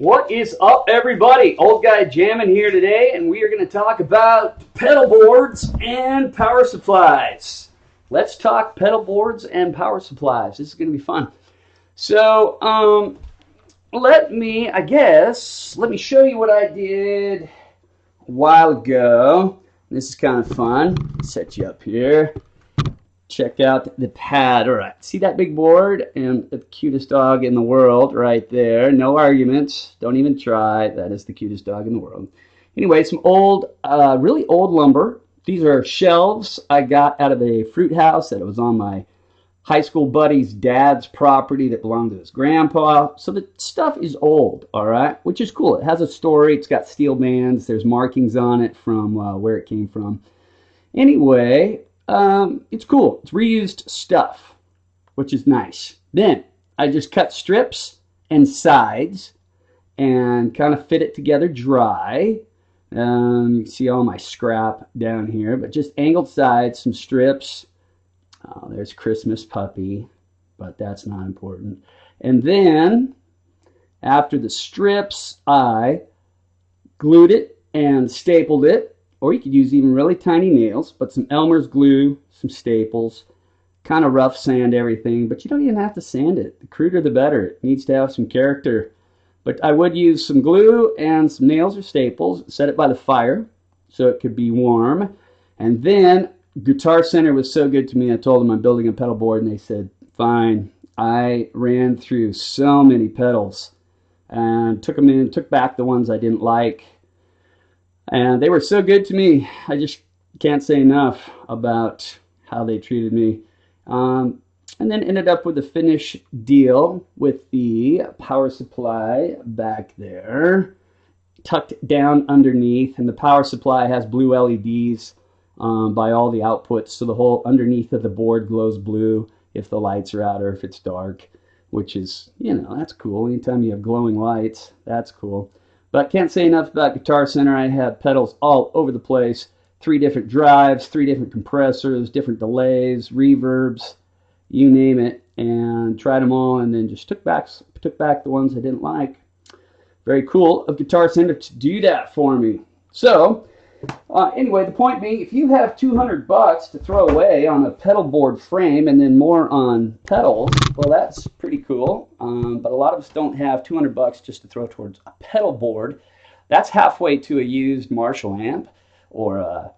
What is up, everybody? Old Guy Jammin' here today, and we are going to talk about pedal boards and power supplies. Let's talk pedal boards and power supplies. This is going to be fun. So, let me show you what I did a while ago. This is kind of fun. Set you up here. Check out the pad. All right, see that big board and the cutest dog in the world right there. No arguments. Don't even try. That is the cutest dog in the world. Anyway, some old, really old lumber. These are shelves I got out of a fruit house that was on my high school buddy's dad's property that belonged to his grandpa. So the stuff is old, all right, which is cool. It has a story. It's got steel bands. There's markings on it from where it came from. Anyway, it's cool. It's reused stuff, which is nice. Then I just cut strips and sides and kind of fit it together dry. You can see all my scrap down here, but just angled sides, some strips. Oh, there's Christmas puppy, but that's not important. And then after the strips, I glued it and stapled it. Or you could use even really tiny nails, but some Elmer's glue, some staples, kind of rough sand everything, but you don't even have to sand it. The cruder the better. It needs to have some character. But I would use some glue and some nails or staples, set it by the fire so it could be warm. And then Guitar Center was so good to me, I told them I'm building a pedal board, and they said, fine. I ran through so many pedals and took them in, took back the ones I didn't like. And they were so good to me. I just can't say enough about how they treated me. And then ended up with a finish deal with the power supply back there, tucked down underneath. And the power supply has blue LEDs by all the outputs. So the whole underneath of the board glows blue if the lights are out or if it's dark, which is, you know, that's cool. Anytime you have glowing lights, that's cool. But can't say enough about Guitar Center. I had pedals all over the place. 3 different drives, 3 different compressors, different delays, reverbs, you name it, and tried them all, and then just took back the ones I didn't like. Very cool of Guitar Center to do that for me. So, anyway, the point being, if you have $200 to throw away on a pedal board frame and then more on pedals, well, that's pretty cool. But a lot of us don't have $200 just to throw towards a pedal board. That's halfway to a used Marshall amp, or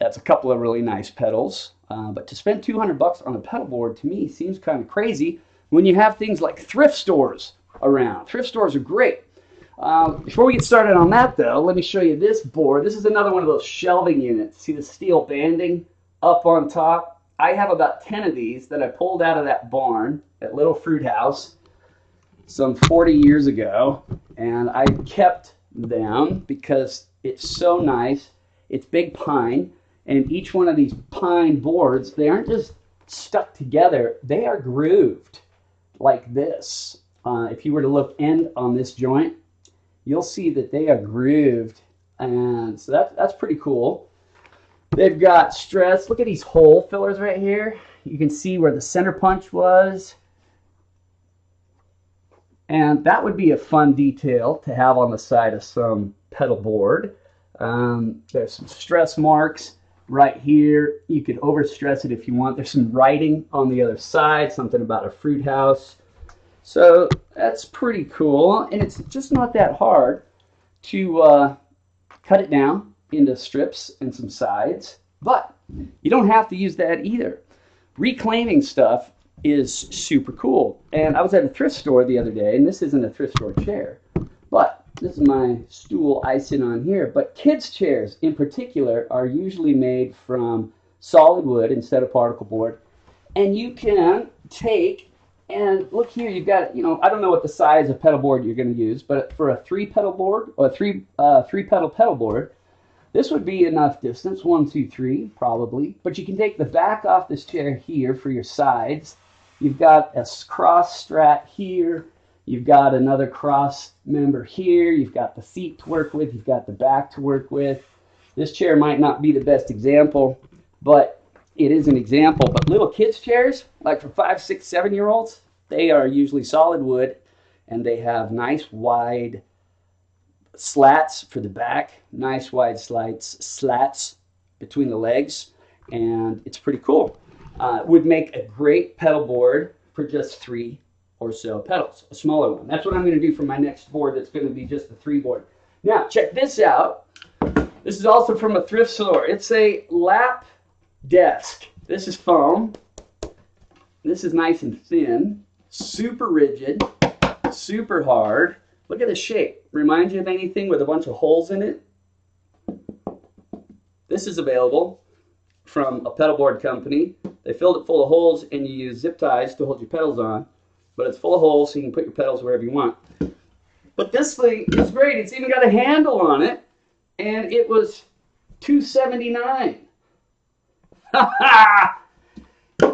that's a couple of really nice pedals. But to spend $200 on a pedal board, to me, seems kind of crazy when you have things like thrift stores around. Thrift stores are great. Before we get started on that, though, let me show you this board. This is another one of those shelving units. See the steel banding up on top? I have about 10 of these that I pulled out of that barn, that little fruit house, some 40 years ago, and I kept them because it's so nice. It's big pine, and each one of these pine boards, they aren't just stuck together. They are grooved like this. If you were to look end on this joint, you'll see that they are grooved, and so that's pretty cool. They've got stress. Look at these hole fillers right here. You can see where the center punch was, and that would be a fun detail to have on the side of some pedal board. There's some stress marks right here. You could overstress it if you want. There's some writing on the other side, something about a fruit house. So that's pretty cool, and it's just not that hard to cut it down into strips and some sides, but you don't have to use that either. Reclaiming stuff is super cool, and I was at a thrift store the other day, and this isn't a thrift store chair, but this is my stool I sit on here, but kids' chairs in particular are usually made from solid wood instead of particle board, and you can take and look here, you've got, you know, I don't know what the size of pedal board you're going to use, but for a 3-pedal board or a three-pedal pedal board, this would be enough distance, 1, 2, 3, probably. But you can take the back off this chair here for your sides. You've got a cross strat here. You've got another cross member here. You've got the seat to work with. You've got the back to work with. This chair might not be the best example, but it is an example. But little kids' chairs, like for 5, 6, 7-year-olds, they are usually solid wood, and they have nice wide slats for the back, nice wide slats between the legs, and it's pretty cool. Would make a great pedal board for just 3 or so pedals, a smaller one. That's what I'm going to do for my next board. That's going to be just a 3 board. Now check this out. This is also from a thrift store. It's a lap desk. This is foam. This is nice and thin, super rigid, super hard. Look at the shape. Reminds you of anything with a bunch of holes in it? This is available from a pedal board company. They filled it full of holes and you use zip ties to hold your pedals on. But it's full of holes so you can put your pedals wherever you want. But this thing is great. It's even got a handle on it. And it was $279.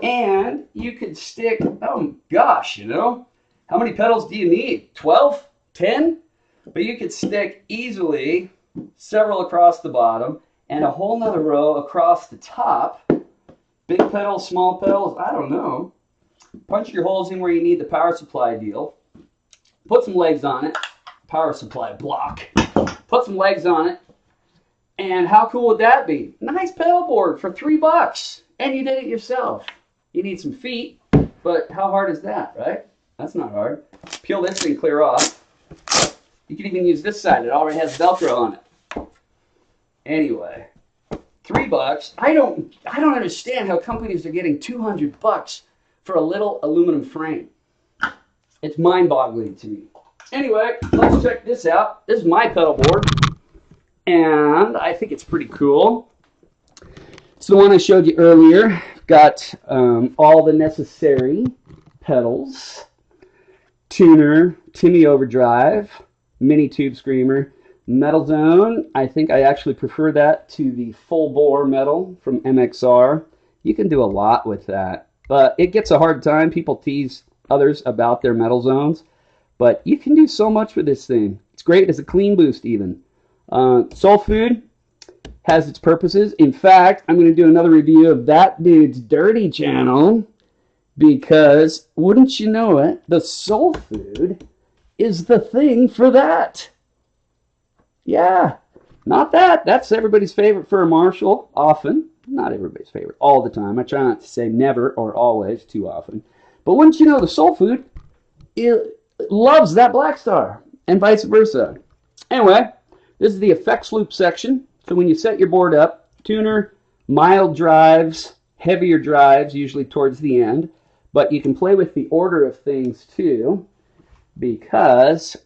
And you could stick, oh gosh, you know, how many pedals do you need? 12? 10? But you could stick easily several across the bottom and a whole nother row across the top. Big pedals, small pedals, I don't know. Punch your holes in where you need the power supply deal. Put some legs on it. Power supply block. Put some legs on it. And how cool would that be? Nice pedal board for $3. And you did it yourself. You need some feet, but how hard is that, right? That's not hard. Peel this thing clear off. You can even use this side. It already has Velcro on it. Anyway, $3. I don't understand how companies are getting $200 for a little aluminum frame. It's mind-boggling to me. Anyway, let's check this out. This is my pedal board, and I think it's pretty cool. It's the one I showed you earlier. Got all the necessary pedals, tuner, Timmy overdrive, mini tube screamer, metal zone. I think I actually prefer that to the full bore metal from MXR. You can do a lot with that, but it gets a hard time. People tease others about their metal zones, but you can do so much with this thing. It's great as a clean boost even. Soul Food has its purposes. In fact, I'm going to do another review of that dude's dirty channel because, wouldn't you know it, the Soul Food is the thing for that. Yeah, not that. That's everybody's favorite for a Marshall, often. Not everybody's favorite all the time. I try not to say never or always too often. But wouldn't you know, the Soul Food loves that Black Star and vice versa. Anyway, this is the effects loop section. So when you set your board up, tuner, mild drives, heavier drives, usually towards the end. But you can play with the order of things too, because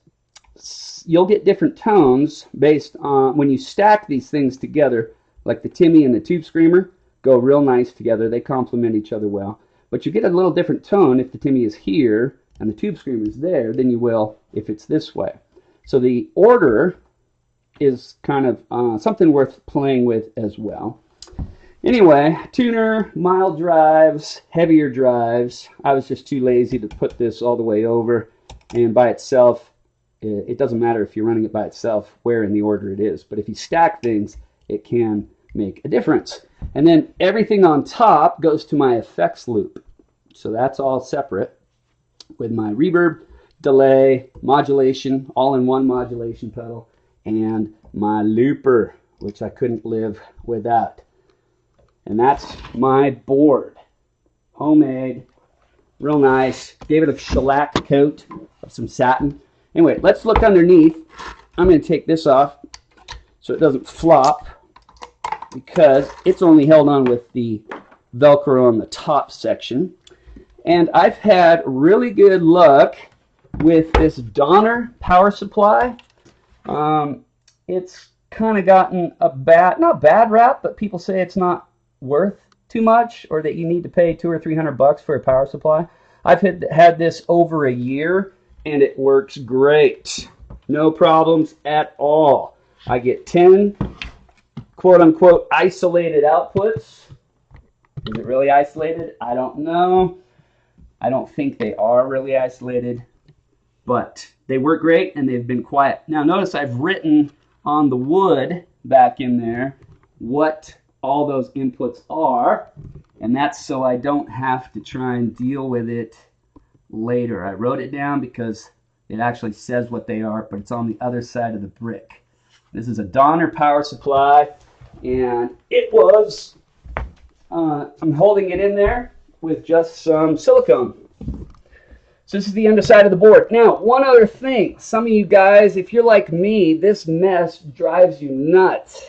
you'll get different tones based on when you stack these things together, like the Timmy and the Tube Screamer go real nice together. They complement each other well. But you get a little different tone if the Timmy is here and the Tube Screamer is there than you will if it's this way. So the order is kind of something worth playing with as well. Anyway, tuner, mild drives, heavier drives. I was just too lazy to put this all the way over, and by itself, it doesn't matter if you're running it by itself where in the order it is, but if you stack things, it can make a difference. And then everything on top goes to my effects loop. So that's all separate with my reverb, delay, modulation, all in one modulation pedal, and my looper, which I couldn't live without. And that's my board. Homemade, real nice. Gave it a shellac coat of some satin. Anyway, let's look underneath. I'm going to take this off so it doesn't flop, because it's only held on with the Velcro on the top section. And I've had really good luck with this Donner power supply. It's kind of gotten a not bad rap, but people say it's not worth too much, or that you need to pay $200 or $300 for a power supply. I've had this over a year, and it works great. No problems at all. I get 10 quote-unquote isolated outputs. Is it really isolated? I don't know. I don't think they are really isolated, but they work great, and they've been quiet. Now notice I've written on the wood back in there what all those inputs are, and that's so I don't have to try and deal with it later. I wrote it down because It actually says what they are, but it's on the other side of the brick. This is a Donner power supply, and it was, I'm holding it in there with just some silicone. So this is the underside of the board. Now, one other thing. Some of you guys, if you're like me, this mess drives you nuts.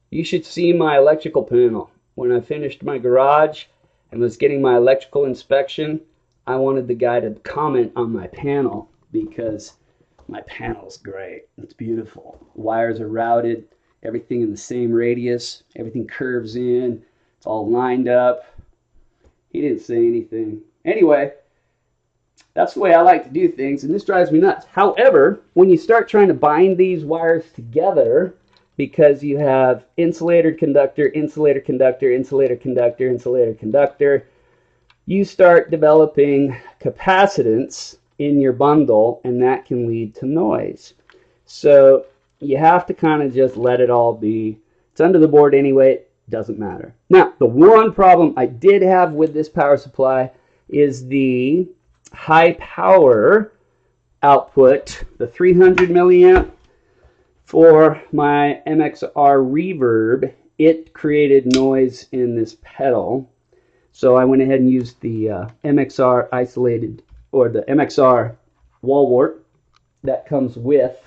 You should see my electrical panel. When I finished my garage and was getting my electrical inspection, I wanted the guy to comment on my panel because my panel's great. It's beautiful. Wires are routed, everything in the same radius, everything curves in, it's all lined up. He didn't say anything. Anyway, that's the way I like to do things, and this drives me nuts. However, when you start trying to bind these wires together, because you have insulator, conductor, insulator, conductor, insulator, conductor, insulator, conductor, you start developing capacitance in your bundle, and that can lead to noise. So you have to kind of just let it all be. It's under the board anyway, it doesn't matter. Now, the one problem I did have with this power supply is the high power output, the 300 milliamp for my MXR reverb. It created noise in this pedal. So I went ahead and used the MXR isolated, or the MXR wall wart that comes with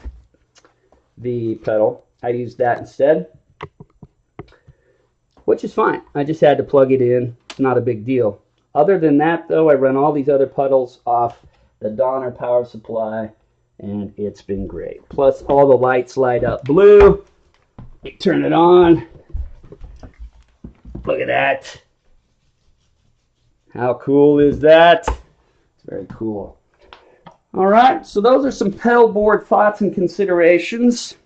the pedal. I used that instead, which is fine. I just had to plug it in, not a big deal. Other than that though, I run all these other pedals off the Donner power supply, and it's been great. Plus all the lights light up blue. You turn it on. Look at that. How cool is that? It's very cool. All right, so those are some pedal board thoughts and considerations.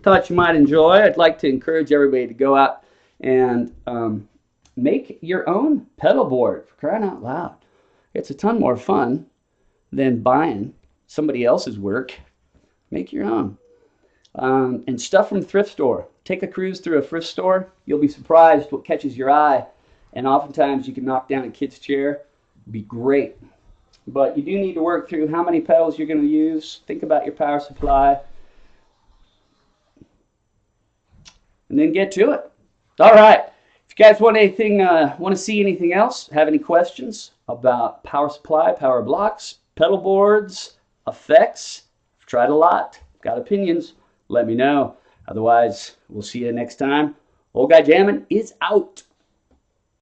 Thought you might enjoy. I'd like to encourage everybody to go out and make your own pedal board, for crying out loud. It's a ton more fun than buying somebody else's work. Make your own. And stuff from thrift store. Take a cruise through a thrift store. You'll be surprised what catches your eye. And oftentimes you can knock down a kid's chair. It'd be great. But you do need to work through how many pedals you're going to use. Think about your power supply. And then get to it. All right. If you guys want anything, want to see anything else, have any questions about power supply, power blocks, pedal boards, effects, I've tried a lot, got opinions, let me know. Otherwise, we'll see you next time. Old Guy Jammin' is out.